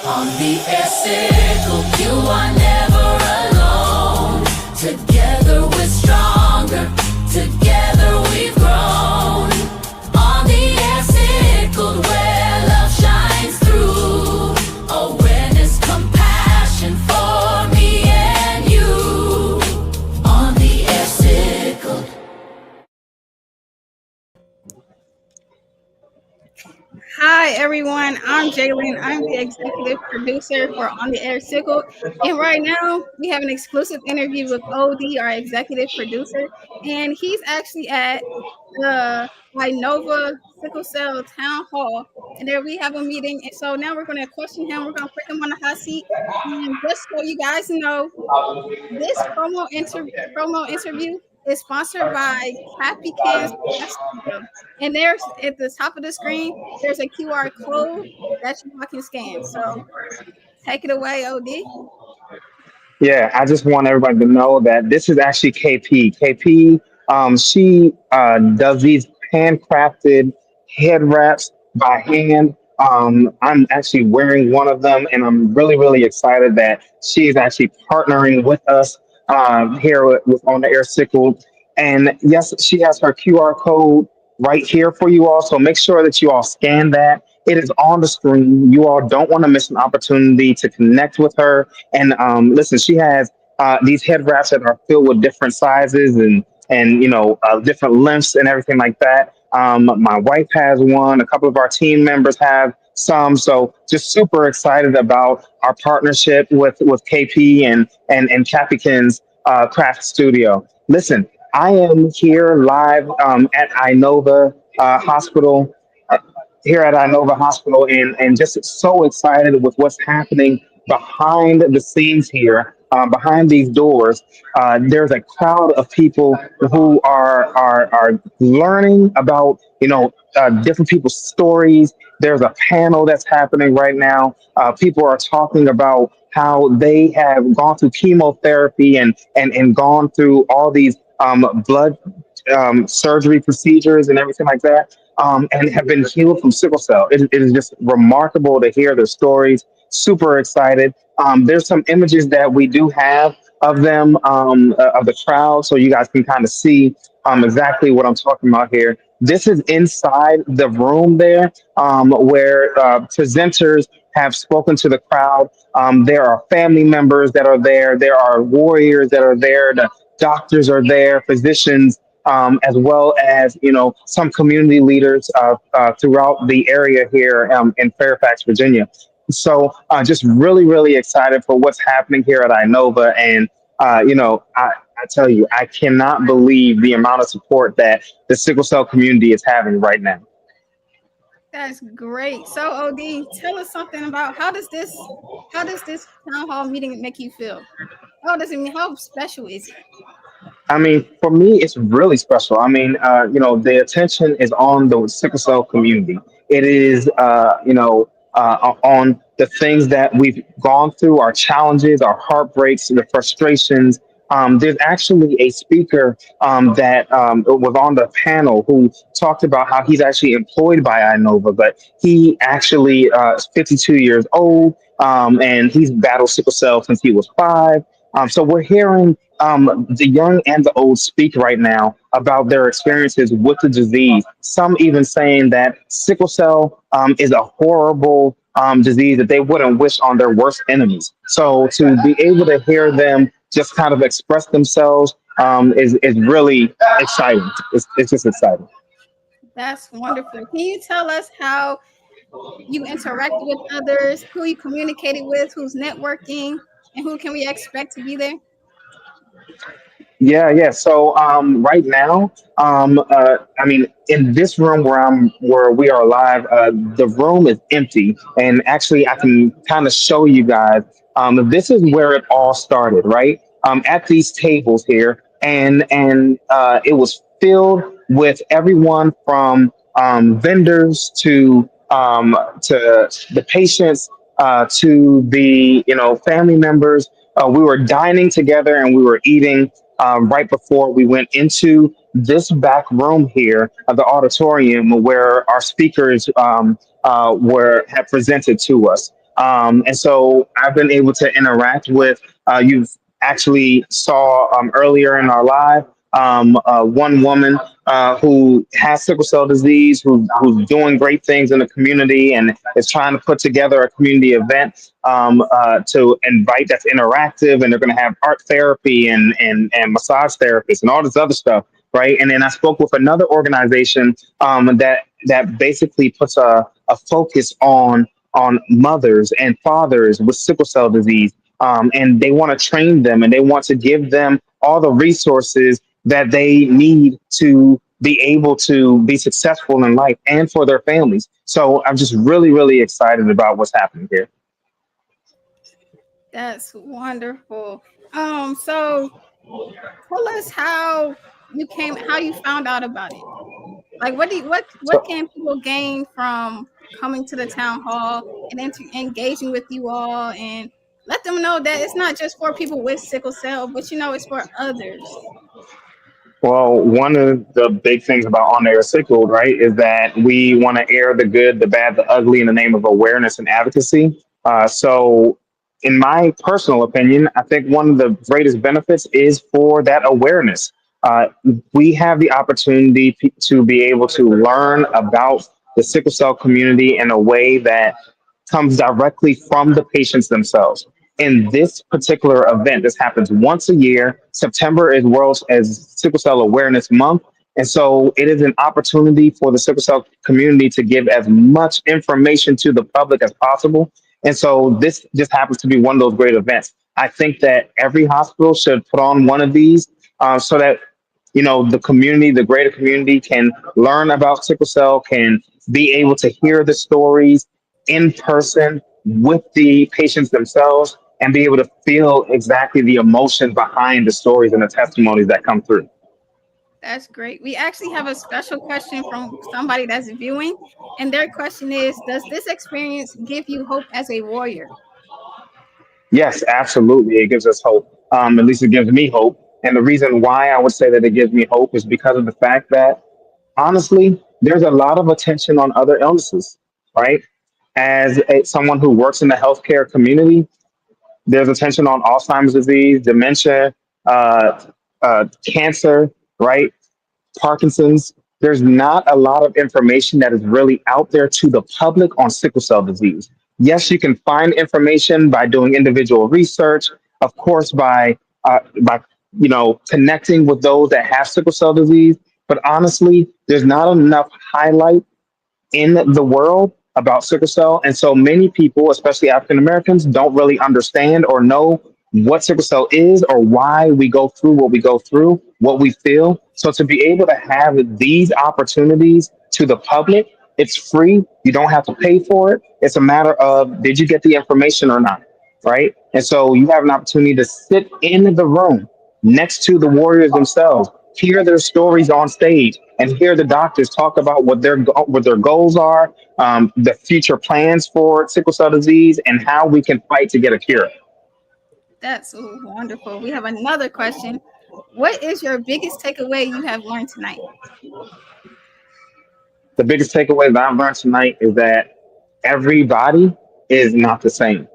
On the air Sickle, you are never alone. Together we're stronger. Together we've grown. On the air Sickle, where love shines through. Awareness, compassion for me and you. On the air Sickle. Hi everyone, I'm Jalen. I'm the executive producer for On the Air Sickle. And right now we have an exclusive interview with OD, our executive producer. And he's actually at the INOVA Sickle Cell Town Hall. And there we have a meeting. And so now we're going to question him. We're going to put him on the hot seat. And just so you guys know, this promo interview is sponsored by Happy Kids Studio. And there's at the top of the screen, there's a QR code that you all can scan. So take it away, OD. Yeah, I just want everybody to know that this is actually KP. KP, she does these handcrafted head wraps by hand. I'm actually wearing one of them, and I'm really, really excited that she is actually partnering with us here with On the Air Sickle. And yes, she has her QR code right here for you all. So make sure that you all scan that. It is on the screen. You all don't want to miss an opportunity to connect with her. And listen, she has these head wraps that are filled with different sizes and different lengths and everything like that. My wife has one. A couple of our team members have some. So just super excited about our partnership with KP and Capikins Craft Studio. Listen, I am here live at INOVA Hospital here at Inova Hospital, and just so excited with what's happening behind the scenes here, behind these doors. There's a crowd of people who are learning about different people's stories. There's a panel that's happening right now. People are talking about how they have gone through chemotherapy and gone through all these blood surgery procedures and everything like that, and have been healed from sickle cell. It is just remarkable to hear their stories. Super excited. There's some images that we do have of them, of the crowd, so you guys can kind of see exactly what I'm talking about here. This is inside the room there, where presenters have spoken to the crowd. There are family members that are there. There are warriors that are there. The doctors are there, physicians, as well as some community leaders throughout the area here in Fairfax, Virginia. So just really, really excited for what's happening here at Inova, and I tell you, I cannot believe the amount of support that the sickle cell community is having right now. That's great. So OD, tell us something about how does this town hall meeting make you feel? How special is it? I mean, for me, it's really special. I mean, the attention is on the sickle cell community. It is, on the things that we've gone through, our challenges, our heartbreaks, the frustrations. There's actually a speaker that was on the panel who talked about how he's actually employed by Inova, but he actually is 52 years old, and he's battled sickle cell since he was 5. So we're hearing the young and the old speak right now about their experiences with the disease. Some even saying that sickle cell is a horrible disease that they wouldn't wish on their worst enemies. So to be able to hear them just kind of express themselves is really exciting. It's just exciting. That's wonderful. Can you tell us how you interacted with others, who you communicated with, who's networking, and who can we expect to be there? Yeah. So right now, I mean, in this room where we are live, the room is empty, and actually, I can kind of show you guys. This is where it all started, right? At these tables here, and it was filled with everyone from vendors to the patients to the family members. We were dining together and we were eating right before we went into this back room here of the auditorium where our speakers were had presented to us. And so I've been able to interact with, you've actually saw earlier in our live, one woman who has sickle cell disease, who's doing great things in the community and is trying to put together a community event to invite that's interactive, and they're going to have art therapy and massage therapists and all this other stuff, right? And then I spoke with another organization that basically puts a focus on mothers and fathers with sickle cell disease. And they want to train them and they want to give them all the resources that they need to be able to be successful in life and for their families. So I'm just really, really excited about what's happening here. That's wonderful. So tell us how you found out about it. Like, what So, can people gain from coming to the town hall and engaging with you all, and let them know that it's not just for people with sickle cell, but it's for others. well, one of the big things about On Air Sickle, right, is that we want to air the good, the bad, the ugly in the name of awareness and advocacy. So, in my personal opinion, I think one of the greatest benefits is for that awareness. Uh, we have the opportunity to be able to learn about the sickle cell community in a way that comes directly from the patients themselves. In this particular event, this happens once a year. September is World as Sickle Cell Awareness Month. And so it is an opportunity for the sickle cell community to give as much information to the public as possible. And so this just happens to be one of those great events. I think that every hospital should put on one of these so that the community, the greater community, can learn about sickle cell, can be able to hear the stories in person with the patients themselves, and be able to feel exactly the emotion behind the stories and the testimonies that come through. That's great. We actually have a special question from somebody that's viewing, and their question is, does this experience give you hope as a warrior? Yes, absolutely. It gives us hope. At least it gives me hope. And the reason why I would say that it gives me hope is because of the fact that, honestly, there's a lot of attention on other illnesses, right? Someone who works in the healthcare community, there's attention on Alzheimer's disease, dementia, uh, cancer, right? Parkinson's. There's not a lot of information that is really out there to the public on sickle cell disease. Yes, you can find information by doing individual research, of course, by connecting with those that have sickle cell disease. But honestly, there's not enough highlight in the world about sickle cell. And so many people, especially African Americans, don't really understand or know what sickle cell is or why we go through what we go through, what we feel. So to be able to have these opportunities to the public, it's free. You don't have to pay for it. It's a matter of, did you get the information or not? Right. And so you have an opportunity to sit in the room next to the warriors themselves, hear their stories on stage, and hear the doctors talk about what their goals are, the future plans for sickle cell disease, and how we can fight to get a cure. That's wonderful. We have another question. What is your biggest takeaway you have learned tonight? The biggest takeaway that I've learned tonight is that everybody is not the same.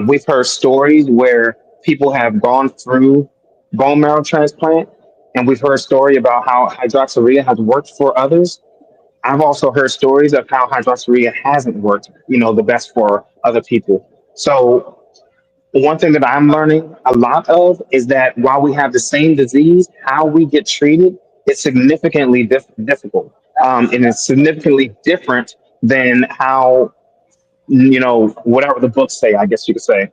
We've heard stories where people have gone through bone marrow transplant, and we've heard a story about how hydroxyurea has worked for others. I've also heard stories of how hydroxyurea hasn't worked, the best for other people. So one thing that I'm learning a lot of is that while we have the same disease, how we get treated is significantly difficult, and it's significantly different than how whatever the books say, I guess you could say,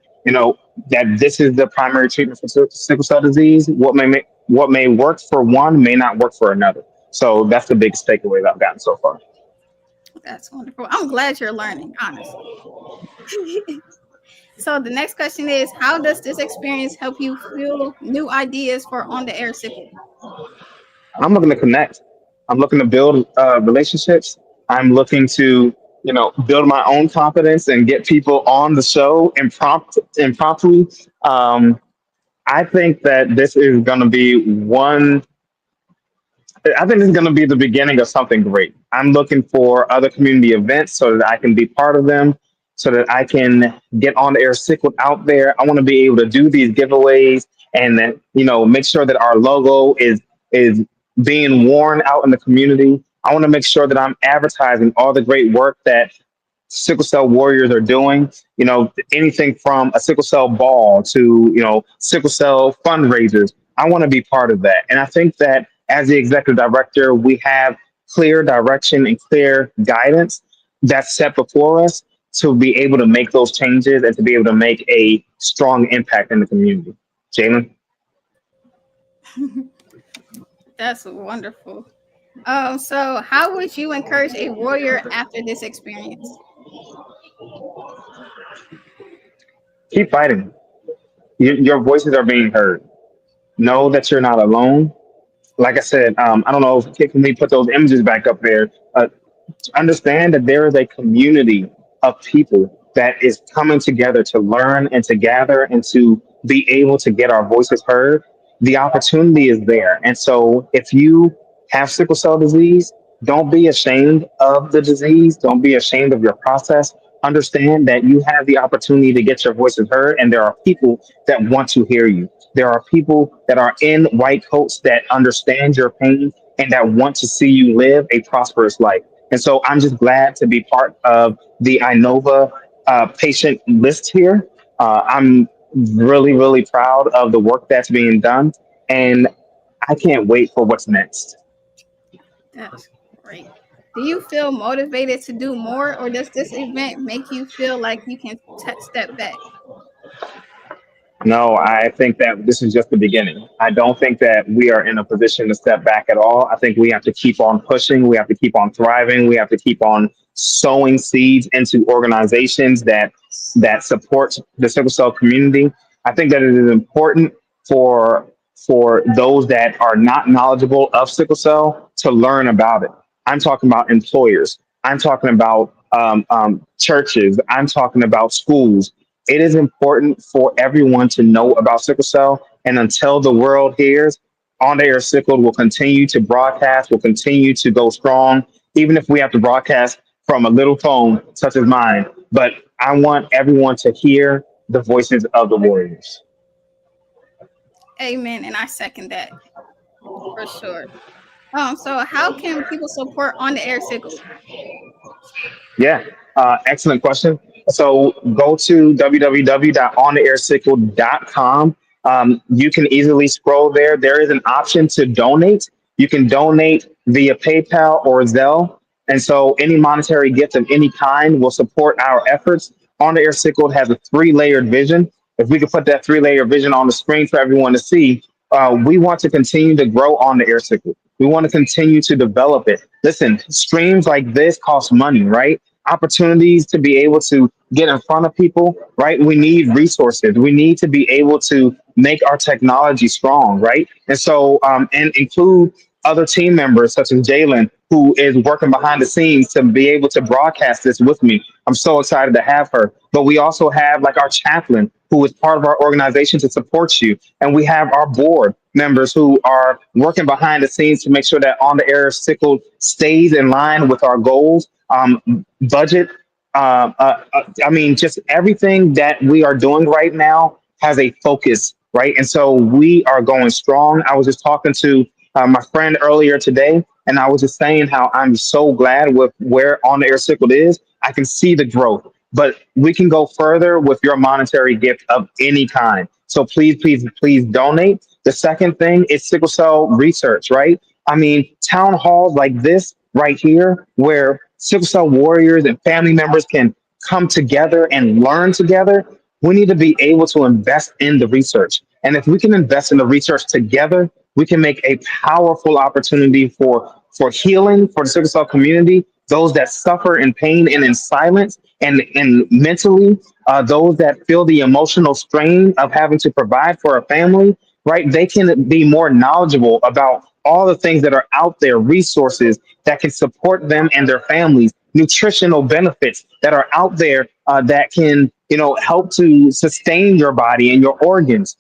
that this is the primary treatment for sickle cell disease. What may work for one may not work for another. So that's the biggest takeaway that I've gotten so far. That's wonderful. I'm glad you're learning, honestly. So the next question is, how does this experience help you feel new ideas for On the Air Sickle? I'm looking to connect. I'm looking to build relationships. I'm looking to, build my own confidence and get people on the show impromptu. Um, I think that this is going to be one. I think this is going to be the beginning of something great. I'm looking for other community events so that I can be part of them. so that I can get on the air Sickle out there. I want to be able to do these giveaways and then, make sure that our logo is being worn out in the community. I want to make sure that I'm advertising all the great work that sickle cell warriors are doing. Anything from a sickle cell ball to sickle cell fundraisers. I want to be part of that, and I think that as the executive director, we have clear direction and clear guidance that's set before us to be able to make those changes and to be able to make a strong impact in the community. Jalen. That's wonderful. So how would you encourage a warrior after this experience? Keep fighting. Your voices are being heard. Know that you're not alone. Like I said, I don't know if can we put those images back up there. Understand that there is a community of people that is coming together to learn and to gather and to be able to get our voices heard. The opportunity is there. And so if you have sickle cell disease, don't be ashamed of the disease. Don't be ashamed of your process. Understand that you have the opportunity to get your voices heard, and there are people that want to hear you. There are people that are in white coats that understand your pain and that want to see you live a prosperous life. And so I'm just glad to be part of the INOVA patient list here. I'm really, really proud of the work that's being done. And I can't wait for what's next. That's great. Do you feel motivated to do more, or does this event make you feel like you can step back? No, I think that this is just the beginning. I don't think that we are in a position to step back at all. I think we have to keep on pushing. We have to keep on thriving. We have to keep on sowing seeds into organizations that support the sickle cell community. I think that it is important for those that are not knowledgeable of sickle cell to learn about it. I'm talking about employers. I'm talking about churches. I'm talking about schools. It is important for everyone to know about sickle cell. And until the world hears, On the Air Sickle will continue to broadcast, will continue to go strong, even if we have to broadcast from a little phone such as mine. But I want everyone to hear the voices of the warriors. Amen. And I second that for sure. So how can people support on the air sickle? Yeah, excellent question. So go to www.ontheairsickle.com. You can easily scroll there. There is an option to donate. You can donate via PayPal or Zelle. And so any monetary gift of any kind will support our efforts. On the Air Sickle has a three-layered vision. If we could put that three-layer vision on the screen for everyone to see, we want to continue to grow on the Air Sickle. We want to continue to develop it. Listen, streams like this cost money, right? Opportunities to be able to get in front of people, right? We need resources. We need to be able to make our technology strong, right? And so, and include other team members such as Jalen, who is working behind the scenes to be able to broadcast this with me. I'm so excited to have her. But we also have like our chaplain, who is part of our organization to support you. And we have our board members who are working behind the scenes to make sure that On the Air Sickle stays in line with our goals, budget. I mean, just everything that we are doing right now has a focus, right? And so we are going strong. I was just talking to my friend earlier today, and I was just saying how I'm so glad with where On the Air Sickle is. I can see the growth, but we can go further with your monetary gift of any kind. So please, please, please donate. The second thing is sickle cell research, right? I mean, town halls like this right here, where sickle cell warriors and family members can come together and learn together. We need to be able to invest in the research. And if we can invest in the research together, we can make a powerful opportunity for healing for the sickle cell community, those that suffer in pain and in silence, and mentally, those that feel the emotional strain of having to provide for a family, right? They can be more knowledgeable about all the things that are out there, resources that can support them and their families, nutritional benefits that are out there that can, help to sustain your body and your organs.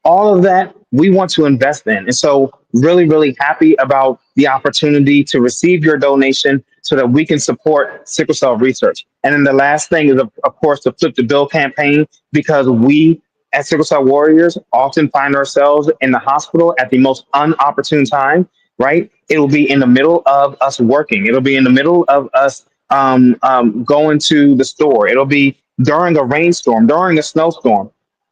All of that we want to invest in. And so really, really happy about the opportunity to receive your donation. so that we can support sickle cell research. And then the last thing is, of course, the Flip the Bill campaign, because we as sickle cell warriors often find ourselves in the hospital at the most unopportune time, right? It'll be in the middle of us working. It'll be in the middle of us going to the store. It'll be during a rainstorm, during a snowstorm.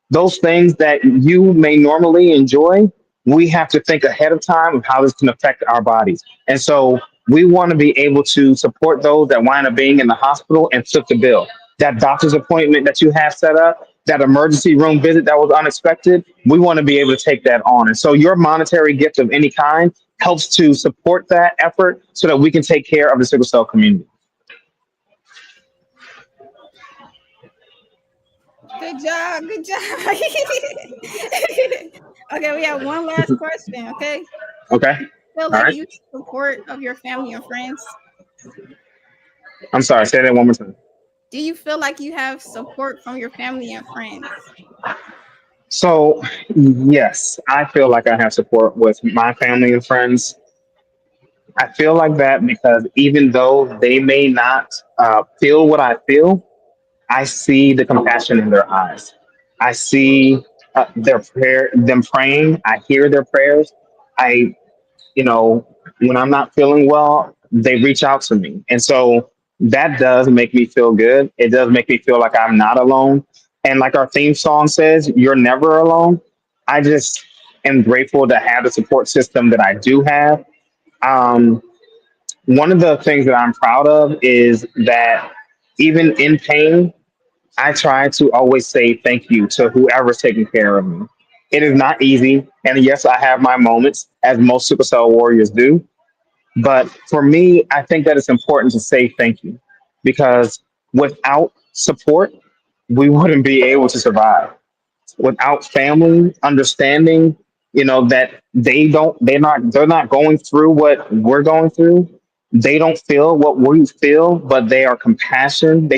Those things that you may normally enjoy, we have to think ahead of time of how this can affect our bodies. And so we want to be able to support those that wind up being in the hospital and foot the bill. That doctor's appointment that you have set up, that emergency room visit that was unexpected, we want to be able to take that on. And so your monetary gift of any kind helps to support that effort so that we can take care of the sickle cell community. Good job. Good job. Okay, we have one last question. Okay. Okay. Feel All like right. you support of your family and friends? I'm sorry. Say that one more time. Do you feel like you have support from your family and friends? So, yes, I feel like I have support with my family and friends. I feel like that because even though they may not feel what I feel, I see the compassion in their eyes. I see them praying. I hear their prayers. I, when I'm not feeling well, they reach out to me. And so that does make me feel good. It does make me feel like I'm not alone. And like our theme song says, you're never alone. I just am grateful to have the support system that I do have. Um, One of the things that I'm proud of is that even in pain, I try to always say thank you to whoever's taking care of me. It is not easy. And yes, I have my moments, as most sickle cell warriors do. But for me, I think that it's important to say thank you because without support, we wouldn't be able to survive. Without family understanding, that they're not going through what we're going through. They don't feel what we feel, but they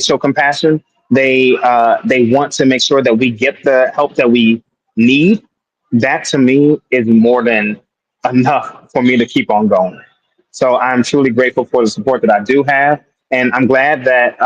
show compassion. They want to make sure that we get the help that we need. That to me is more than enough for me to keep on going. So I'm truly grateful for the support that I do have, and I'm glad that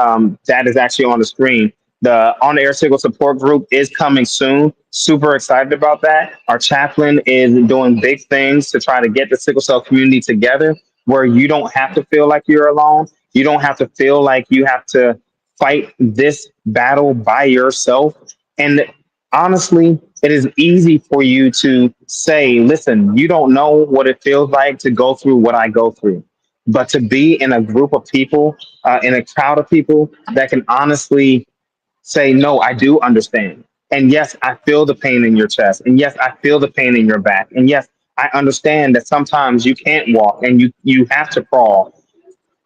that is actually on the screen. The On the Air Sickle Support Group is coming soon. Super excited about that. Our chaplain is doing big things to try to get the sickle cell community together, where you don't have to feel like you're alone. You don't have to feel like you have to fight this battle by yourself. And honestly, it is easy for you to say, listen, you don't know what it feels like to go through what I go through. But to be in a group of people, in a crowd of people that can honestly say, no, I do understand. And yes, I feel the pain in your chest. And yes, I feel the pain in your back. And yes, I understand that sometimes you can't walk and you have to crawl.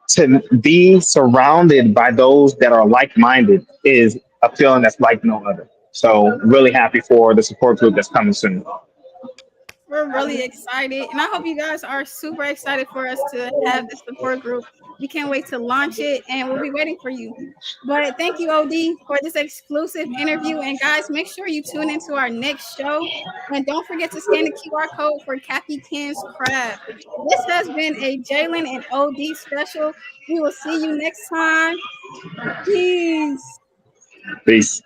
To be surrounded by those that are like-minded is a feeling that's like no other. So really happy for the support group that's coming soon. We're really excited, and I hope you guys are super excited for us to have this support group. We can't wait to launch it, and we'll be waiting for you. But thank you, OD, for this exclusive interview. And guys, make sure you tune into our next show, and don't forget to scan the QR code for Kathy Ken's Craft. This has been a Jalen and OD special. We will see you next time. Peace. Peace.